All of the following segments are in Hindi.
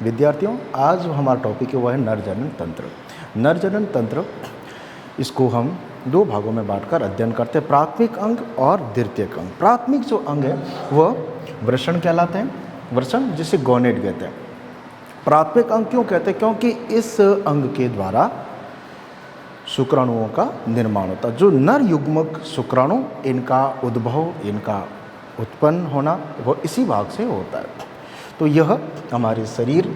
विद्यार्थियों, आज जो हमारा टॉपिक है वह है नर जनन तंत्र। नर जनन तंत्र, इसको हम दो भागों में बांटकर अध्ययन करते हैं, प्राथमिक अंग और द्वितीयक अंग। प्राथमिक जो अंग है वह वृषण कहलाते हैं, वृषण जिसे गोनेड कहते हैं। प्राथमिक अंग क्यों कहते हैं? क्योंकि इस अंग के द्वारा शुक्राणुओं का निर्माण होता है। जो नर युग्मक शुक्राणु, इनका उद्भव, इनका उत्पन्न होना वो इसी भाग से होता है। तो यह हमारे शरीर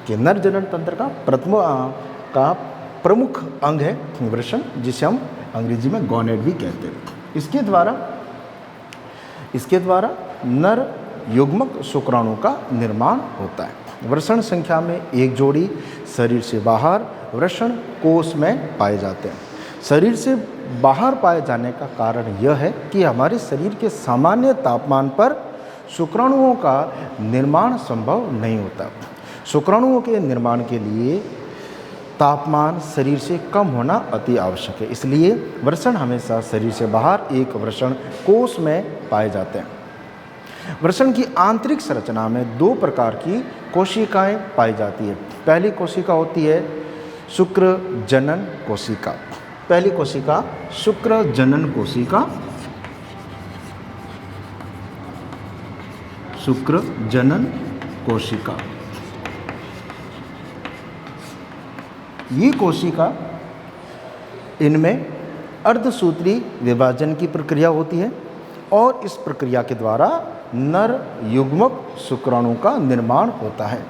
के नर जनन तंत्र का प्रमुख अंग है वृषण, जिसे हम अंग्रेजी में गोनेड भी कहते हैं। इसके द्वारा नर युग्मक शुक्राणु का निर्माण होता है। वृषण संख्या में एक जोड़ी शरीर से बाहर वृषण कोश में पाए जाते हैं। शरीर से बाहर पाए जाने का कारण यह है कि हमारे शरीर के सामान्य तापमान पर शुक्राणुओं का निर्माण संभव नहीं होता। शुक्राणुओं के निर्माण के लिए तापमान शरीर से कम होना अति आवश्यक है। इसलिए वृषण हमेशा शरीर से बाहर एक वृषण कोश में पाए जाते हैं। वृषण की आंतरिक संरचना में दो प्रकार की कोशिकाएं पाई जाती है। पहली कोशिका होती है शुक्र जनन कोशिका। पहली कोशिका शुक्र जनन कोशिका, शुक्र जनन कोशिका। ये कोशिका, इनमें अर्धसूत्री विभाजन की प्रक्रिया होती है और इस प्रक्रिया के द्वारा नर युग्मक शुक्राणु का निर्माण होता है।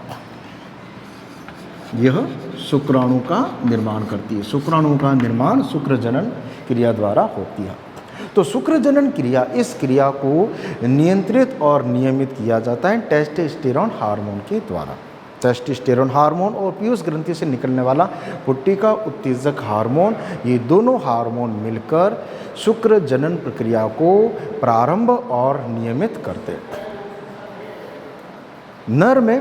यह शुक्राणु का निर्माण करती है। शुक्राणु का निर्माण शुक्र जनन क्रिया द्वारा होती है। तो शुक्र जनन क्रिया, इस क्रिया को नियंत्रित और नियमित किया जाता है टेस्टोस्टेरोन हार्मोन के द्वारा। टेस्टोस्टेरोन हार्मोन और पीयूष ग्रंथि से निकलने वाला पुट्टिका उत्तेजक हार्मोन, ये दोनों हार्मोन मिलकर शुक्र जनन प्रक्रिया को प्रारंभ और नियमित करते हैं। नर में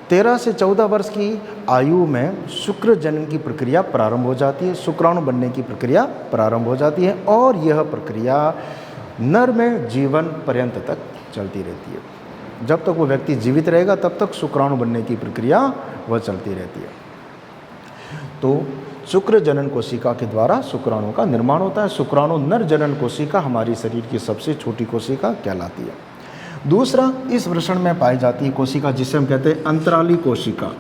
13 से 14 वर्ष की आयु में शुक्र जनन की प्रक्रिया प्रारंभ हो जाती है, शुक्राणु बनने की प्रक्रिया प्रारंभ हो जाती है और यह प्रक्रिया नर में जीवन पर्यंत तक चलती रहती है। जब तक वो व्यक्ति जीवित रहेगा तब तक शुक्राणु बनने की प्रक्रिया वह चलती रहती है। तो शुक्र जनन कोशिका के द्वारा शुक्राणु का निर्माण होता है। शुक्राणु नर जनन कोशिका हमारी शरीर की सबसे छोटी कोशिका कहलाती है। दूसरा, इस वृषण में पाई जाती है कोशिका जिसे हम कहते हैं अंतराली कोशिका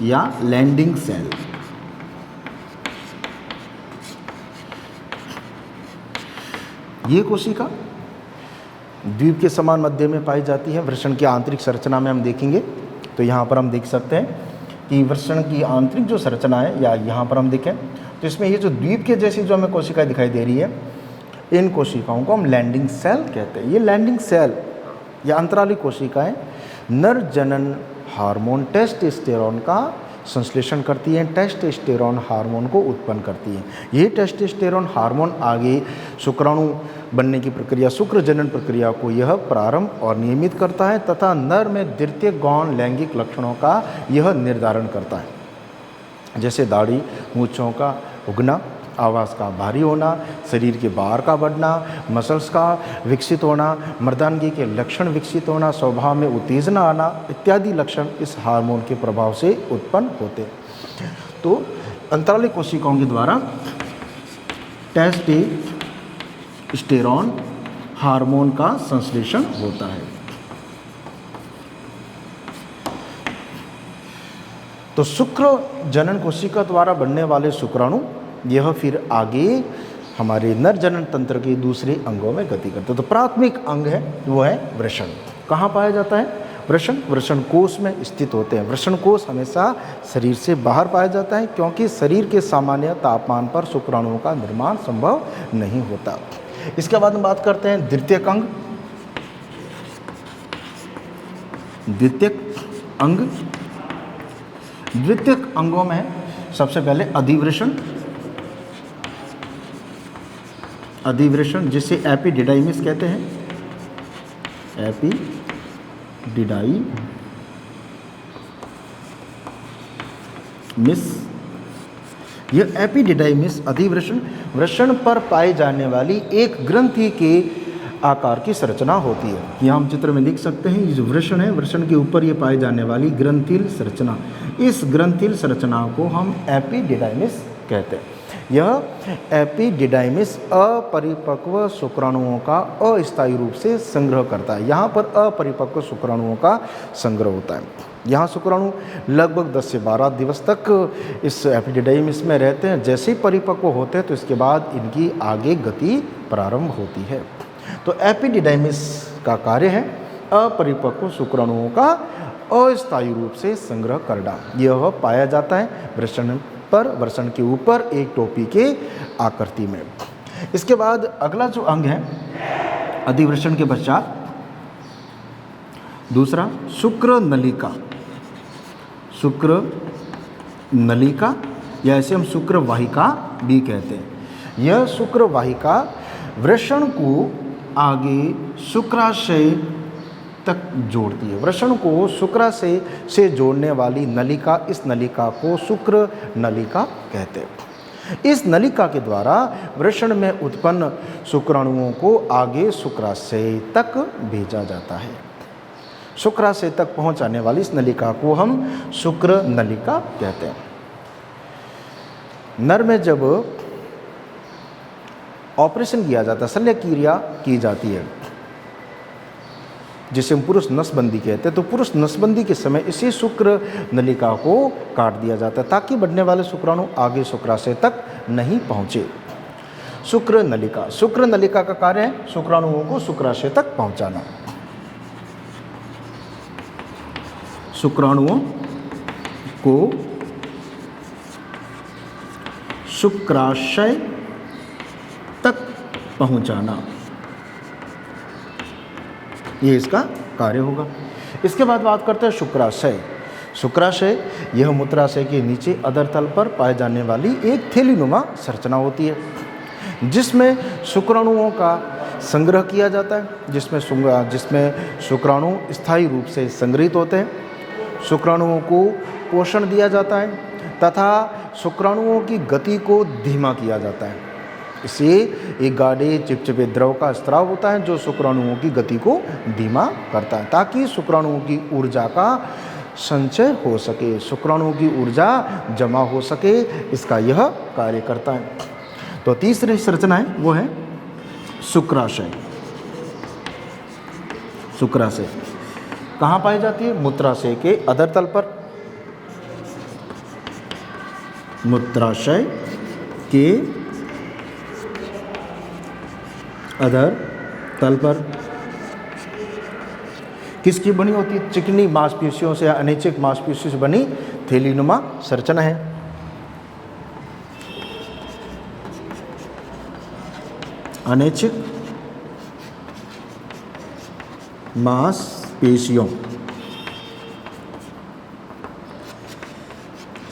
या लैंडिंग सेल। ये कोशिका द्वीप के समान मध्य में पाई जाती है। वृषण की आंतरिक संरचना में हम देखेंगे तो यहाँ पर हम देख सकते हैं कि वृषण की आंतरिक जो संरचना है, या यहाँ पर हम देखें तो इसमें ये जो द्वीप के जैसी जो हमें कोशिकाएं दिखाई दे रही है, इन कोशिकाओं को हम लैंडिंग सेल कहते हैं। ये लैंडिंग सेल या अंतराली कोशिकाएं नर जनन हार्मोन टेस्टोस्टेरोन का संश्लेषण करती हैं, टेस्टोस्टेरोन हार्मोन को उत्पन्न करती हैं। ये टेस्टोस्टेरोन हार्मोन आगे शुक्राणु बनने की प्रक्रिया, शुक्र जनन प्रक्रिया को यह प्रारंभ और नियमित करता है तथा नर में द्वितीय गौण लैंगिक लक्षणों का यह निर्धारण करता है, जैसे दाढ़ी, मूंछों का उगना, आवाज़ का भारी होना, शरीर के बाहर का बढ़ना, मसल्स का विकसित होना, मर्दानगी के लक्षण विकसित होना, स्वभाव में उत्तेजना आना इत्यादि लक्षण इस हार्मोन के प्रभाव से उत्पन्न होते। तो अंतराली कोशिकाओं के द्वारा टेस्टोस्टेरोन हार्मोन का संश्लेषण होता है। तो शुक्र जनन कोशिका द्वारा बनने वाले शुक्राणु यह फिर आगे हमारे नर जनन तंत्र के दूसरे अंगों में गति करते हैं। तो प्राथमिक अंग है वो है वृषण। कहाँ पाया जाता है वृषण? वृषण कोश में स्थित होते हैं। वृषण कोश हमेशा शरीर से बाहर पाया जाता है क्योंकि शरीर के सामान्य तापमान पर शुक्राणुओं का निर्माण संभव नहीं होता। इसके बाद हम बात करते हैं द्वितीयक अंग। द्वितीयक अंगों में सबसे पहले अधिवृषण जिसे एपिडिडाइमिस कहते हैं। यह एपिडिडाइमिस अधिवृषण वृषण पर पाई जाने वाली एक ग्रंथि के आकार की संरचना होती है। यहाँ हम चित्र में देख सकते हैं, ये जो वृषण है, वृषण के ऊपर ये पाई जाने वाली ग्रंथिल संरचना, इस ग्रंथिल संरचना को हम एपिडिडाइमिस कहते हैं। यह एपिडिडाइमिस अपरिपक्व शुक्राणुओं का अस्थायी रूप से संग्रह करता है। यहाँ पर अपरिपक्व शुक्राणुओं का संग्रह होता है। यहाँ शुक्राणु लगभग 10 से 12 दिवस तक इस एपिडिडाइमिस में रहते हैं। जैसे ही परिपक्व होते हैं तो इसके बाद इनकी आगे गति प्रारंभ होती है। तो एपिडिडाइमिस का कार्य है अपरिपक्व शुक्राणुओं का अस्थायी रूप से संग्रह करना। यह पाया जाता है वृषण पर, वृषण के ऊपर एक टोपी के आकृति में। इसके बाद अगला जो अंग है अधिवृषण के पश्चात, दूसरा शुक्र नलिका। शुक्र नलिका या ऐसे हम शुक्र वाहिका भी कहते हैं। यह शुक्र वाहिका वृषण को आगे शुक्राशय तक जोड़ती है। वृषण को शुक्राशय से जोड़ने वाली नलिका, इस नलिका को शुक्र नलिका कहते हैं। इस नलिका के द्वारा वृषण में उत्पन्न शुक्राणुओं को आगे शुक्राशय तक भेजा जाता है। शुक्राशय तक पहुंचाने वाली इस नलिका को हम शुक्र नलिका कहते हैं। नर में जब ऑपरेशन किया जाता है, शल्य क्रिया की जाती है, जिसे हम पुरुष नसबंदी कहते हैं, तो पुरुष नसबंदी के समय इसी शुक्र नलिका को काट दिया जाता है ताकि बढ़ने वाले शुक्राणु आगे शुक्राशय तक नहीं पहुँचे। शुक्र नलिका, शुक्र नलिका का कार्य है शुक्राणुओं को शुक्राशय तक पहुँचाना। शुक्राणुओं को शुक्राशय तक पहुंचाना, ये इसका कार्य होगा। इसके बाद बात करते हैं शुक्राशय। शुक्राशय यह मूत्राशय के नीचे अधर तल पर पाए जाने वाली एक थैलीनुमा संरचना होती है, जिसमें शुक्राणुओं का संग्रह किया जाता है, जिसमें शुक्राणु स्थायी रूप से संग्रहित होते हैं। शुक्राणुओं को पोषण दिया जाता है तथा शुक्राणुओं की गति को धीमा किया जाता है। इससे एक गाढ़े चिपचिपे द्रव का स्राव होता है जो शुक्राणुओं की गति को धीमा करता है ताकि शुक्राणुओं की ऊर्जा का संचय हो सके, शुक्राणुओं की ऊर्जा जमा हो सके, इसका यह कार्य करता है। तो तीसरी संरचना है वो है शुक्राशय। शुक्राशय कहाँ पाई जाती है? मूत्राशय के अधर तल पर। मूत्राशय के अधर तल पर किसकी बनी होती है? चिकनी मांसपेशियों से या अनैच्छिक मांसपेशियों से बनी थैलीनुमा संरचना है। अनैच्छिक मांसपेशियों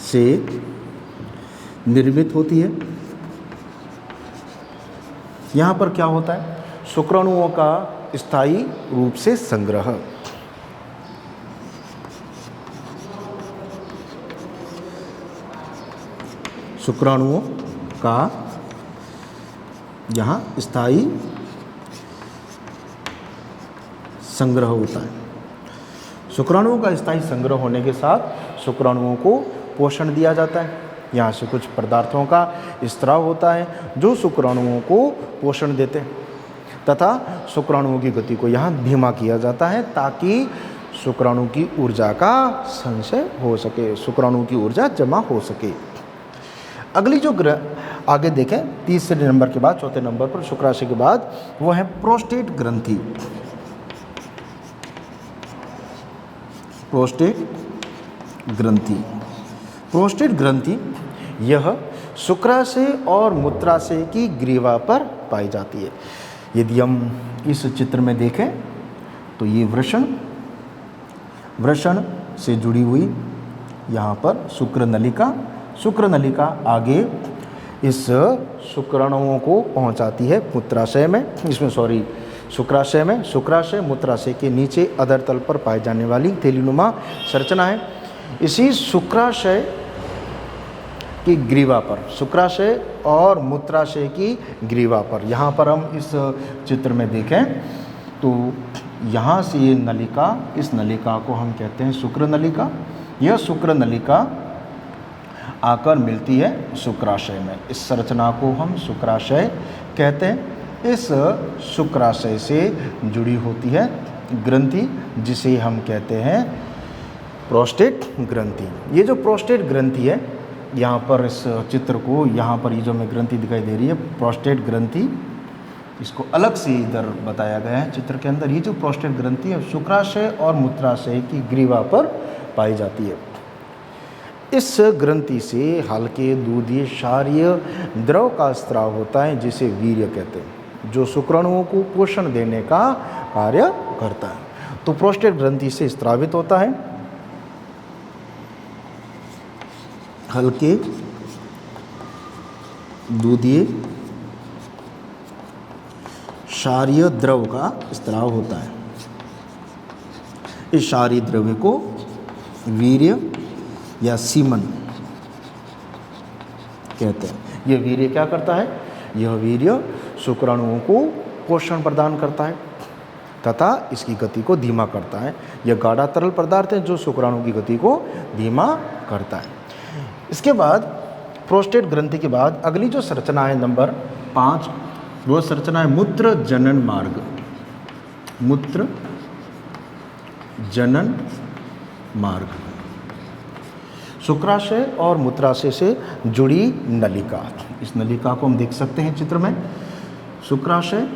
से निर्मित होती है। यहाँ पर क्या होता है? शुक्राणुओं का स्थायी रूप से संग्रह। शुक्राणुओं का यहाँ स्थायी संग्रह होता है। शुक्राणुओं का स्थायी संग्रह होने के साथ शुक्राणुओं को पोषण दिया जाता है। यहाँ से कुछ पदार्थों का स्राव होता है जो शुक्राणुओं को पोषण देते हैं तथा शुक्राणुओं की गति को यहाँ धीमा किया जाता है ताकि शुक्राणु की ऊर्जा का संचय हो सके, शुक्राणु की ऊर्जा जमा हो सके। अगली जो आगे देखें, तीसरे नंबर के बाद चौथे नंबर पर शुक्राशय के बाद वो है प्रोस्टेट ग्रंथि। प्रोस्टेट ग्रंथि। प्रोस्टेट ग्रंथि यह शुक्राशय और मूत्राशय की ग्रीवा पर पाई जाती है। यदि हम इस चित्र में देखें तो ये वृषण से जुड़ी हुई यहाँ पर शुक्र नलिका आगे इस शुक्राणुओं को पहुँचाती है मूत्राशय में, शुक्राशय मूत्राशय के नीचे अधर तल पर पाए जाने वाली थैलीनुमा संरचना है। इसी शुक्राशय की ग्रीवा पर, शुक्राशय और मूत्राशय की ग्रीवा पर। यहाँ पर हम इस चित्र में देखें तो यहाँ से ये नलिका, इस नलिका को हम कहते हैं शुक्र नलिका। यह शुक्र नलिका आकर मिलती है शुक्राशय में। इस संरचना को हम शुक्राशय कहते हैं। इस शुक्राशय से जुड़ी होती है ग्रंथि, जिसे हम कहते हैं प्रोस्टेट ग्रंथि। ये जो प्रोस्टेट ग्रंथि है, यहाँ पर इस चित्र को, यहाँ पर ये जो हमें ग्रंथि दिखाई दे रही है प्रोस्टेट ग्रंथि, इसको अलग से इधर बताया गया है चित्र के अंदर। ये जो प्रोस्टेट ग्रंथि है शुक्राशय और मूत्राशय की ग्रीवा पर पाई जाती है। इस ग्रंथि से हल्के दूधीय क्षारीय द्रव का स्राव होता है, जिसे वीर्य कहते हैं, जो शुक्राणुओं को पोषण देने का कार्य करता है। तो प्रोस्टेट ग्रंथि से स्रावित होता है हल्के दूधीय क्षारीय द्रव का स्राव होता है। इस क्षारीय द्रव्य को वीर्य या सीमन कहते हैं। यह वीर्य क्या करता है? यह वीर्य शुक्राणुओं को पोषण प्रदान करता है तथा इसकी गति को धीमा करता है। यह गाढ़ा तरल पदार्थ है जो शुक्राणु की गति को धीमा करता है। इसके बाद प्रोस्टेट ग्रंथि के बाद अगली जो संरचना है नंबर 5, वो संरचना है मूत्र जनन मार्ग। मूत्र जनन मार्ग, शुक्राशय और मूत्राशय से जुड़ी नलिका। इस नलिका को हम देख सकते हैं चित्र में, शुक्राशय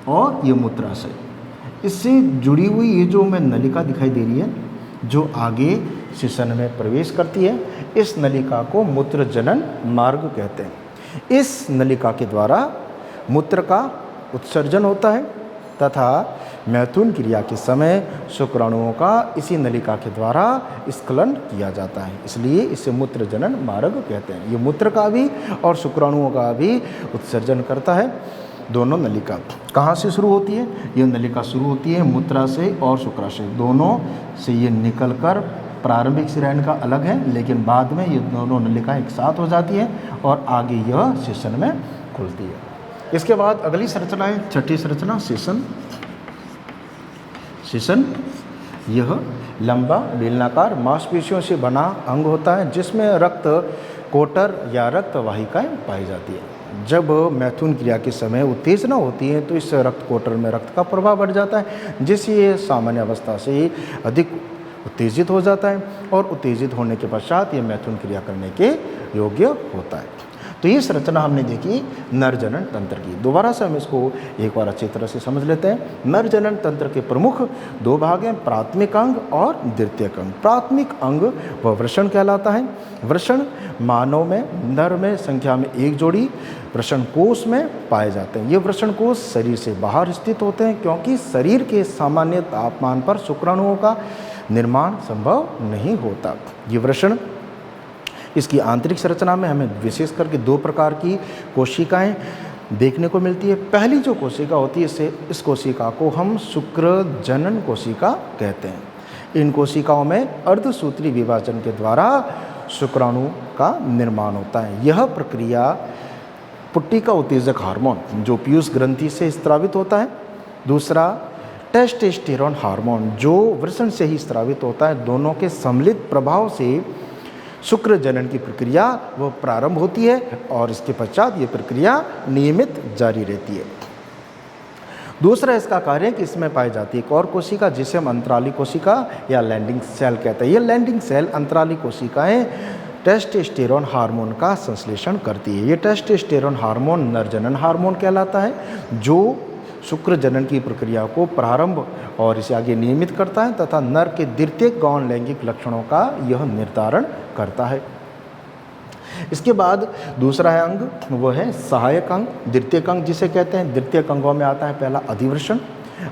और ये मूत्राशय, इससे जुड़ी हुई ये जो हमें नलिका दिखाई दे रही है, जो आगे शिशन में प्रवेश करती है, इस नलिका को मूत्र जनन मार्ग कहते हैं। इस नलिका के द्वारा मूत्र का उत्सर्जन होता है तथा मैथुन क्रिया के समय शुक्राणुओं का इसी नलिका के द्वारा स्खलन किया जाता है, इसलिए इसे मूत्र जनन मार्ग कहते हैं। ये मूत्र का भी और शुक्राणुओं का भी उत्सर्जन करता है। दोनों नलिका कहाँ से शुरू होती है? ये नलिका शुरू होती है मूत्राशय और शुक्राशय, दोनों से ये निकलकर प्रारंभिक सिराइन का अलग है, लेकिन बाद में ये दोनों नलिका एक साथ हो जाती है और आगे यह शिशन में खुलती है। इसके बाद अगली संरचना है छठी संरचना शिशन। शिशन यह लंबा बेलनाकार मांसपेशियों से बना अंग होता है, जिसमें रक्त कोटर या रक्त वाहिकाएं पाई जाती है। जब मैथुन क्रिया के समय उत्तेजना होती है तो इस रक्त कोटर में रक्त का प्रवाह बढ़ जाता है, जिससे ये सामान्य अवस्था से अधिक उत्तेजित हो जाता है और उत्तेजित होने के पश्चात ये मैथुन क्रिया करने के योग्य होता है। तो ये संरचना हमने देखी नर जनन तंत्र की। दोबारा से हम इसको एक बार अच्छी तरह से समझ लेते हैं। नर जनन तंत्र के प्रमुख दो भाग हैं, प्राथमिक अंग और द्वितीयक अंग। प्राथमिक अंग वह वृषण कहलाता है। वृषण मानव में, नर में संख्या में 1 जोड़ी वृषण कोष में पाए जाते हैं। ये वृषण कोष शरीर से बाहर स्थित होते हैं, क्योंकि शरीर के सामान्य तापमान पर शुक्राणुओं का निर्माण संभव नहीं होता। ये वृषण, इसकी आंतरिक संरचना में हमें विशेष करके 2 प्रकार की कोशिकाएं देखने को मिलती है। पहली जो कोशिका होती है, इस कोशिका को हम शुक्र जनन कोशिका कहते हैं। इन कोशिकाओं में अर्धसूत्री विभाजन के द्वारा शुक्राणु का निर्माण होता है। यह प्रक्रिया पुट्टिका उत्तेजक हार्मोन, जो पीयूष ग्रंथि से स्रावित होता है, दूसरा टेस्टोस्टेरोन हार्मोन, जो वृषण से ही स्रावित होता है, दोनों के सम्मिलित प्रभाव से शुक्र जनन की प्रक्रिया वो प्रारंभ होती है और इसके पश्चात ये प्रक्रिया नियमित जारी रहती है। दूसरा इसका कार्य कि इसमें पाई जाती है एक और कोशिका, जिसे हम अंतराली कोशिका या लैंडिंग सेल कहते हैं। ये लैंडिंग सेल अंतराली कोशिकाएं टेस्टोस्टेरोन हार्मोन का संश्लेषण करती है। ये टेस्टोस्टेरोन हार्मोन नर जनन हार्मोन कहलाता है, जो शुक्र जनन की प्रक्रिया को प्रारंभ और इसे आगे नियमित करता है तथा नर के द्वितीयक गौण लैंगिक लक्षणों का यह निर्धारण करता है। इसके बाद दूसरा है अंग, वो है सहायक अंग, द्वितीयक अंग जिसे कहते हैं। द्वितीयक अंगों में आता है पहला अधिवृषण।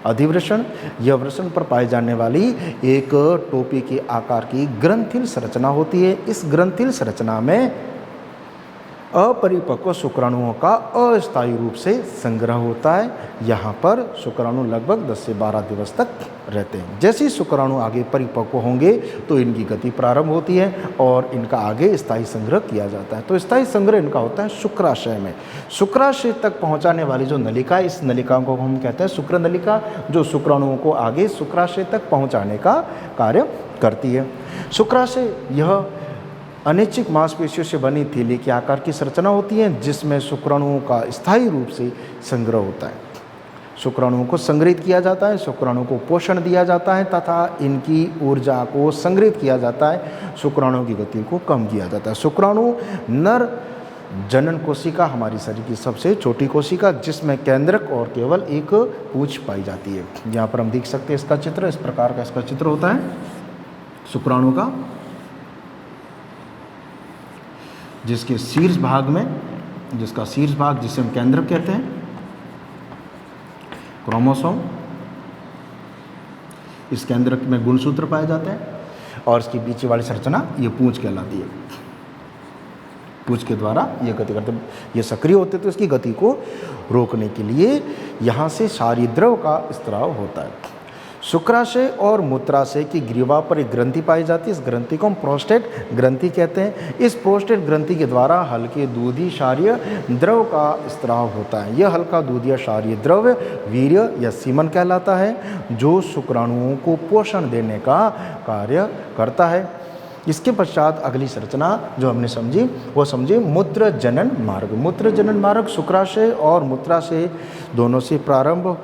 अधिवृषण यह वृषण पर पाई जाने वाली एक टोपी के आकार की ग्रंथिल संरचना होती है। इस ग्रंथिल संरचना में अपरिपक्व शुक्राणुओं का अस्थायी रूप से संग्रह होता है। यहाँ पर शुक्राणु लगभग 10 से 12 दिवस तक रहते हैं। जैसे ही शुक्राणु आगे परिपक्व होंगे तो इनकी गति प्रारंभ होती है और इनका आगे स्थायी संग्रह किया जाता है। तो स्थायी संग्रह इनका होता है शुक्राशय में। शुक्राशय तक पहुँचाने वाली जो नलिका है, इस नलिका को हम कहते हैं शुक्र नलिका, जो शुक्राणुओं को आगे शुक्राशय तक पहुँचाने का कार्य करती है। शुक्राशय यह अनिच्छिक मांसपेशियों से बनी थैली के आकार की संरचना होती है, जिसमें शुक्राणुओं का स्थायी रूप से संग्रह होता है। शुक्राणुओं को संग्रहित किया जाता है, शुक्राणुओं को पोषण दिया जाता है तथा इनकी ऊर्जा को संग्रहित किया जाता है, शुक्राणुओं की गति को कम किया जाता है। शुक्राणु नर जनन कोशिका हमारी शरीर की सबसे छोटी कोशिका, जिसमें केंद्रक और केवल एक पूंछ पाई जाती है। यहाँ पर हम देख सकते हैं इसका चित्र, इस प्रकार का इसका चित्र होता है शुक्राणु का, जिसके शीर्ष भाग में, जिसका शीर्ष भाग जिसे हम केंद्रक कहते हैं, क्रोमोसोम, इस केंद्रक में गुणसूत्र पाए जाते हैं और इसकी पीछे वाली संरचना ये पूंछ कहलाती है। पूंछ के द्वारा ये गति करते, ये सक्रिय होते तो इसकी गति को रोकने के लिए यहाँ से क्षारीय द्रव का स्त्राव होता है। शुक्राशय और मूत्राशय की ग्रीवा पर एक ग्रंथि पाई जाती है। इस ग्रंथि को हम प्रोस्टेट ग्रंथि कहते हैं। इस प्रोस्टेट ग्रंथि के द्वारा हल्के दूधी क्षारीय द्रव का स्त्राव होता है। यह हल्का दूधिया क्षारीय द्रव वीर्य या सीमन कहलाता है, जो शुक्राणुओं को पोषण देने का कार्य करता है। इसके पश्चात अगली संरचना जो हमने समझी वो समझे मूत्र जनन मार्ग। मूत्र जनन मार्ग शुक्राशय और मूत्राशय दोनों से प्रारंभ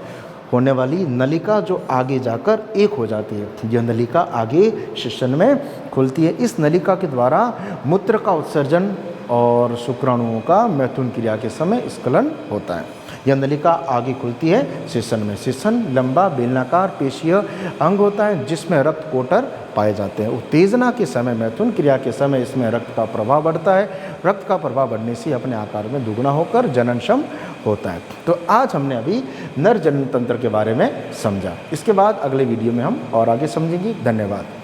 होने वाली नलिका जो आगे जाकर एक हो जाती है। यह नलिका आगे शिश्न में खुलती है। इस नलिका के द्वारा मूत्र का उत्सर्जन और शुक्राणुओं का मैथुन क्रिया के स्खलन स्खलन होता है। यह नलिका आगे खुलती है शिश्न में। शिश्न लंबा बेलनाकार पेशीय अंग होता है, जिसमें रक्त कोटर पाए जाते हैं। उत्तेजना के समय, मैथुन क्रिया के समय इसमें रक्त का प्रवाह बढ़ता है। रक्त का प्रवाह बढ़ने से अपने आकार में दुगुना होकर जननक्षम होता है। तो आज हमने अभी नर जनन तंत्र के बारे में समझा। इसके बाद अगले वीडियो में हम और आगे समझेंगे। धन्यवाद।